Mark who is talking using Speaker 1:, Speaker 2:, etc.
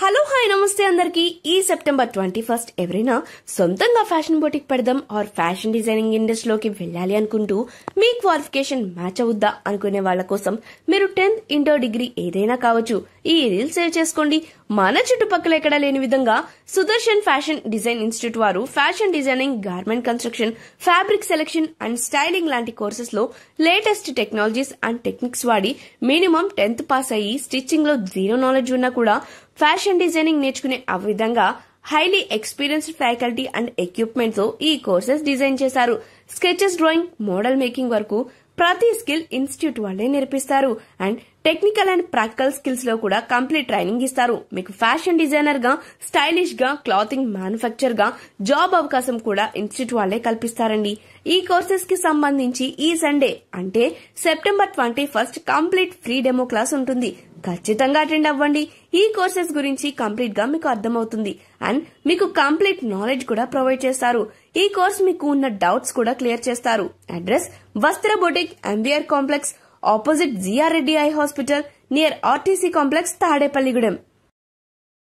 Speaker 1: Hello hi నమస్తే అందరికి ఈ సెప్టెంబర్ 21 ఎవరైనా సొంతంగా ఫ్యాషన్ బొటిక్ పెడదాం ఆర్ ఫ్యాషన్ డిజైనింగ్ ఇండస్ట్రీలోకి వెళ్ళాలి అనుకుంటూ మీ క్వాలిఫికేషన్ మ్యాచ్ అవుద్దా అనుకునే వాళ్ళ కోసం మీరు 10th ఇంటర్ డిగ్రీ ఏదైనా కావచ్చు ఈ రీల్ సేవ్ చేసుకోండి. మన చుట్టుపక్కల ఎక్కడా లేని విధంగా సుదర్శన్ ఫ్యాషన్ డిజైన్ ఇన్స్టిట్యూట్ వారు fashion designing, garment construction, fabric selection and styling లాంటి కోర్సెస్ లో లేటెస్ట్ టెక్నాలజీస్ అండ్ టెక్నిక్స్ వాడి మినిమం 10th పాస్ అయ్యి స్టిచ్చింగ్ లో జీరో నాలెడ్జ్ ఉన్నా కూడా ఫ్యాషన్ డిజైనింగ్ నేర్చుకునే ఆ విధంగా highly experienced faculty and equipment తో ఈ కోర్సెస్ డిజైన్ చేశారు. స్కెచెస్, డ్రాయింగ్, మోడల్ మేకింగ్ వరకు ప్రతి స్కిల్ ఇన్స్టిట్యూట్ వాళ్ళే నేర్పిస్తారు and technical and practical skills లో కూడా కంప్లీట్ ట్రైనింగ్ ఇస్తారు. మీకు ఫ్యాషన్ డిజైనర్ గా, స్టైలిష్ గా, క్లాతింగ్ మ్యానుఫ్యాక్చర్ గా జాబ్ అవకాశం కూడా ఇన్స్టిట్యూట్ వాళ్ళే కల్పిస్తారండి. ఈ కోర్సెస్ కి సంబంధించి ఈ సండే అంటే September 21 complete free demo class ఉంటుంది. ఖచ్చితంగా అటెండ్ అవ్వండి. ఈ కోర్సెస్ గురించి కంప్లీట్ గా మీకు అర్థమవుతుంది అండ్ మీకు కంప్లీట్ నాలెడ్జ్ కూడా ప్రొవైడ్ చేస్తారు. ఈ కోర్స్ మీకు ఉన్న డౌట్స్ కూడా క్లియర్ చేస్తారు. Address Vastra boutique, MBR complex, opposite GR Reddy eye hospital, near RTC complex, Tadepalligudem.